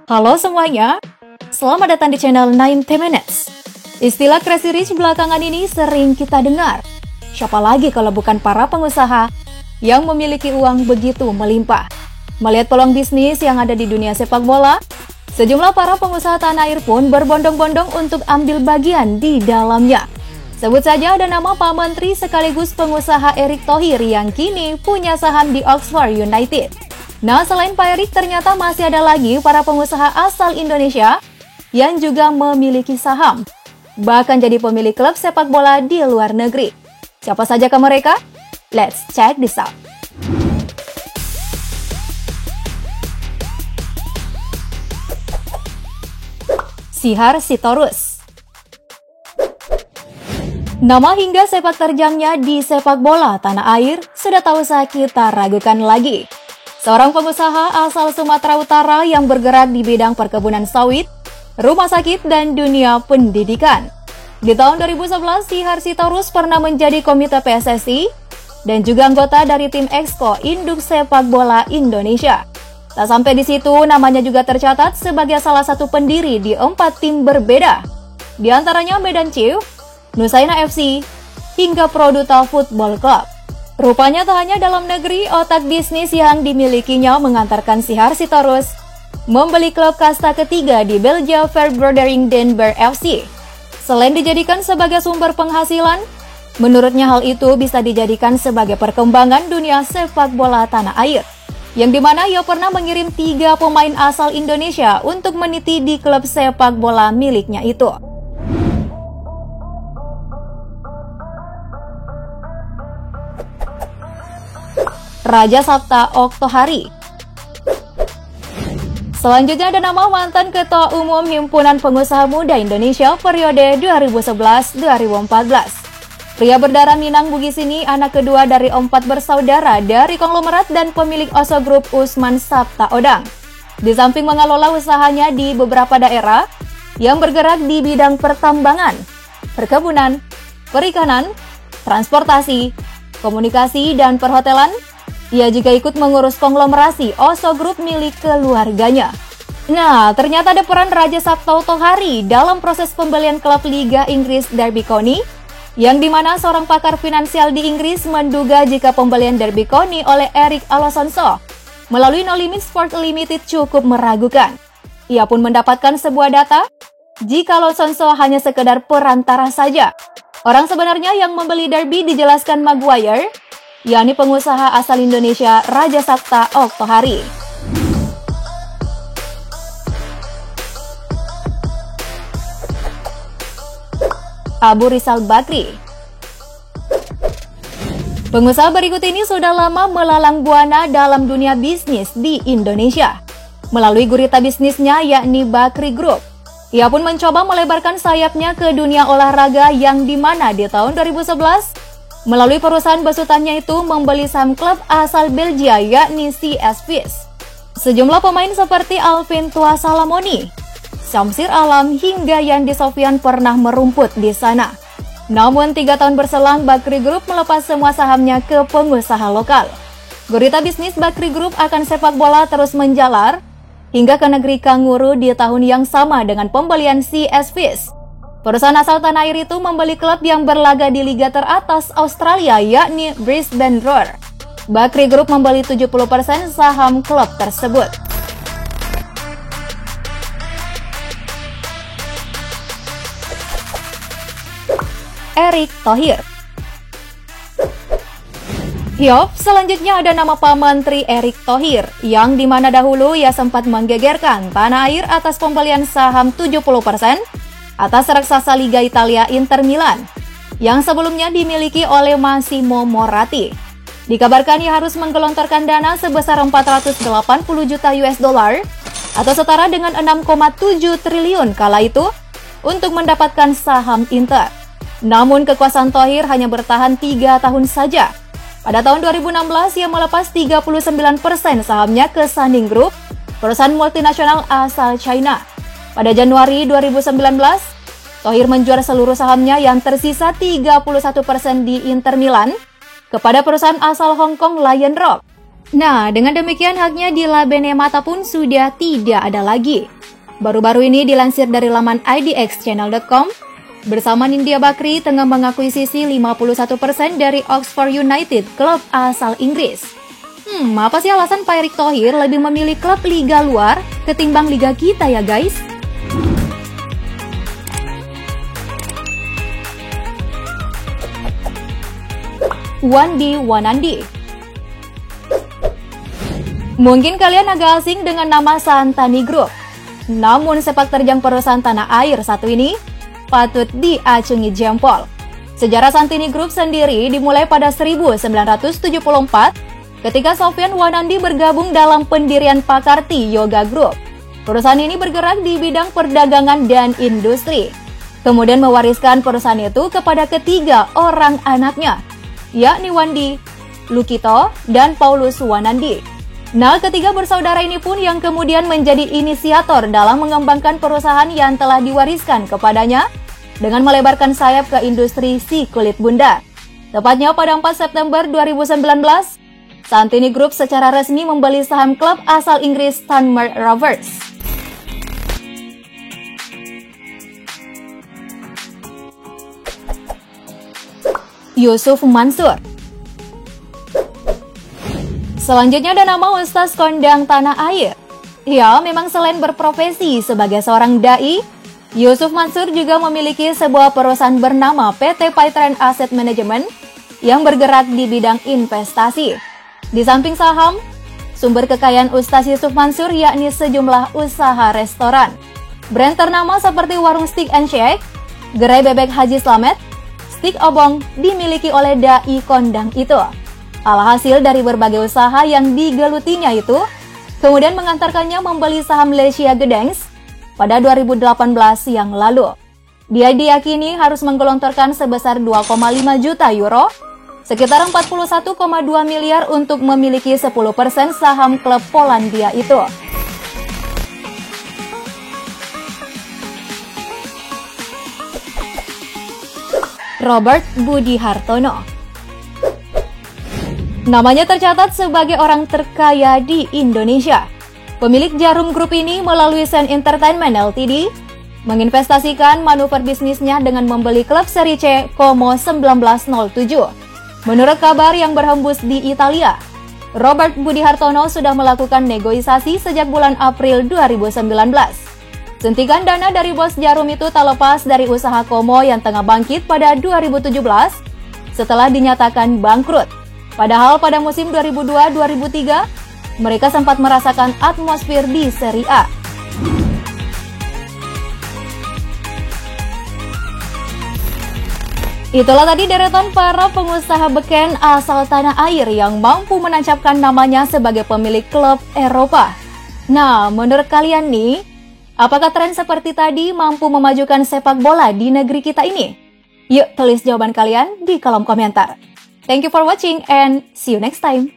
Halo semuanya, selamat datang di channel 90 Minutes. Istilah Crazy Rich belakangan ini sering kita dengar. Siapa lagi kalau bukan para pengusaha yang memiliki uang begitu melimpah. Melihat peluang bisnis yang ada di dunia sepak bola, sejumlah para pengusaha tanah air pun berbondong-bondong untuk ambil bagian di dalamnya. Sebut saja ada nama Pak Menteri sekaligus pengusaha Erick Thohir yang kini punya saham di Oxford United. Nah, selain Pak Erick, ternyata masih ada lagi para pengusaha asal Indonesia yang juga memiliki saham, bahkan jadi pemilik klub sepak bola di luar negeri. Siapa sajakah mereka? Let's check this out. Sihar Sitorus. Nama hingga sepak terjangnya di sepak bola tanah air sudah tak usah kita ragukan lagi. Seorang pengusaha asal Sumatera Utara yang bergerak di bidang perkebunan sawit, rumah sakit, dan dunia pendidikan. Di tahun 2011, Sihar Sitorus pernah menjadi komite PSSI dan juga anggota dari tim Exco Induk Sepak Bola Indonesia. Tak sampai di situ, namanya juga tercatat sebagai salah satu pendiri di 4 tim berbeda. Di antaranya Medan Chief, Nusaina FC, hingga Produta Football Club. Rupanya tak hanya dalam negeri, otak bisnis yang dimilikinya mengantarkan Sihar Sitorus membeli klub kasta ketiga di Belgia Verbroedering Den Bosch FC. Selain dijadikan sebagai sumber penghasilan, menurutnya hal itu bisa dijadikan sebagai perkembangan dunia sepak bola tanah air, yang dimana ia pernah mengirim 3 pemain asal Indonesia untuk meniti di klub sepak bola miliknya itu. Raja Sabta Oktohari. Selanjutnya ada nama mantan Ketua Umum Himpunan Pengusaha Muda Indonesia periode 2011-2014. Pria berdarah Minang Bugis ini anak kedua dari 4 bersaudara dari konglomerat dan pemilik Oso Group Usman Sabta Odang. Di samping mengelola usahanya di beberapa daerah yang bergerak di bidang pertambangan, perkebunan, perikanan, transportasi, komunikasi, dan perhotelan, ia juga ikut mengurus konglomerasi Oso Group milik keluarganya. Nah, ternyata ada peran Raja Sabta Oktohari dalam proses pembelian klub Liga Inggris Derby County, yang dimana seorang pakar finansial di Inggris menduga jika pembelian Derby County oleh Eric Alonso melalui No Limit Sport Limited cukup meragukan. Ia pun mendapatkan sebuah data jika Alonso hanya sekedar perantara saja. Orang sebenarnya yang membeli Derby dijelaskan Maguire, yakni pengusaha asal Indonesia Raja Sabta Oktohari. Abu Rizal Bakri. Pengusaha berikut ini sudah lama melalang buana dalam dunia bisnis di Indonesia melalui gurita bisnisnya yakni Bakri Group. Ia pun mencoba melebarkan sayapnya ke dunia olahraga yang dimana di tahun 2011 melalui perusahaan besutannya itu membeli saham klub asal Belgia yakni CS Visp. Sejumlah pemain seperti Alvin Tua Salamoni, Syamsir Alam, hingga Yandi Sofyan pernah merumput di sana. Namun 3 tahun berselang, Bakri Group melepas semua sahamnya ke pengusaha lokal. Gurita bisnis Bakri Group akan sepak bola terus menjalar hingga ke negeri Kanguru di tahun yang sama dengan pembelian CS Visp. Perusahaan asal tanah air itu membeli klub yang berlaga di liga teratas Australia yakni Brisbane Roar. Bakri Group membeli 70% saham klub tersebut. Erick Thohir. Yup, selanjutnya ada nama Pak Menteri Erick Thohir, yang dimana dahulu ia sempat menggegerkan tanah air atas pembelian saham 70% atas raksasa Liga Italia Inter Milan, yang sebelumnya dimiliki oleh Massimo Moratti. Dikabarkan ia harus menggelontorkan dana sebesar 480 juta US dollar atau setara dengan 6,7 triliun kala itu untuk mendapatkan saham Inter. Namun kekuasaan Thohir hanya bertahan 3 tahun saja. Pada tahun 2016 ia melepas 39% sahamnya ke Sanning Group, perusahaan multinasional asal China. Pada Januari 2019, Thohir menjual seluruh sahamnya yang tersisa 31% di Inter Milan kepada perusahaan asal Hong Kong Lion Rock. Nah, dengan demikian haknya di La Benemata pun sudah tidak ada lagi. Baru-baru ini dilansir dari laman idxchannel.com, bersama Nindya Bakri tengah mengakuisisi 51% dari Oxford United, klub asal Inggris. Apa sih alasan Pak Erick Thohir lebih memilih klub liga luar ketimbang liga kita ya guys? Wandi Wanandi. Mungkin kalian agak asing dengan nama Santani Group. Namun sepak terjang perusahaan tanah air satu ini patut diacungi jempol. Sejarah Santini Group sendiri dimulai pada 1974 ketika Sofyan Wanandi bergabung dalam pendirian Pakarti Yoga Group. Perusahaan ini bergerak di bidang perdagangan dan industri. Kemudian mewariskan perusahaan itu kepada ketiga orang anaknya, yakni Wandi, Lukito, dan Paulus Wanandi. Nah, ketiga bersaudara ini pun yang kemudian menjadi inisiator dalam mengembangkan perusahaan yang telah diwariskan kepadanya dengan melebarkan sayap ke industri si kulit bunda. Tepatnya pada 4 September 2019, Santini Group secara resmi membeli saham klub asal Inggris Stanmore Rovers. Yusuf Mansur. Selanjutnya ada nama Ustaz Kondang Tanah Air. Ya, memang selain berprofesi sebagai seorang dai, Yusuf Mansur juga memiliki sebuah perusahaan bernama PT Paitren Asset Management yang bergerak di bidang investasi. Di samping saham, sumber kekayaan Ustaz Yusuf Mansur yakni sejumlah usaha restoran. Brand ternama seperti Warung Steak and Shake, Gerai Bebek Haji Slamet, Steak Obong dimiliki oleh dai kondang itu. Alhasil dari berbagai usaha yang digelutinya itu, kemudian mengantarkannya membeli saham Lesia Gedengs pada 2018 yang lalu. Dia diyakini harus menggelontorkan sebesar 2,5 juta euro, sekitar 41,2 miliar untuk memiliki 10% saham klub Polandia itu. Robert Budi Hartono. Namanya tercatat sebagai orang terkaya di Indonesia. Pemilik Jarum Group ini melalui Sen Entertainment Ltd menginvestasikan manuver bisnisnya dengan membeli klub Serie C Como 1907. Menurut kabar yang berhembus di Italia, Robert Budi Hartono sudah melakukan negosiasi sejak bulan April 2019. Suntikan dana dari bos Jarum itu tak lepas dari usaha Como yang tengah bangkit pada 2017 setelah dinyatakan bangkrut. Padahal pada musim 2002-2003, mereka sempat merasakan atmosfer di Serie A. Itulah tadi deretan para pengusaha beken asal tanah air yang mampu menancapkan namanya sebagai pemilik klub Eropa. Nah, menurut kalian nih, apakah tren seperti tadi mampu memajukan sepak bola di negeri kita ini? Yuk tulis jawaban kalian di kolom komentar. Thank you for watching and see you next time.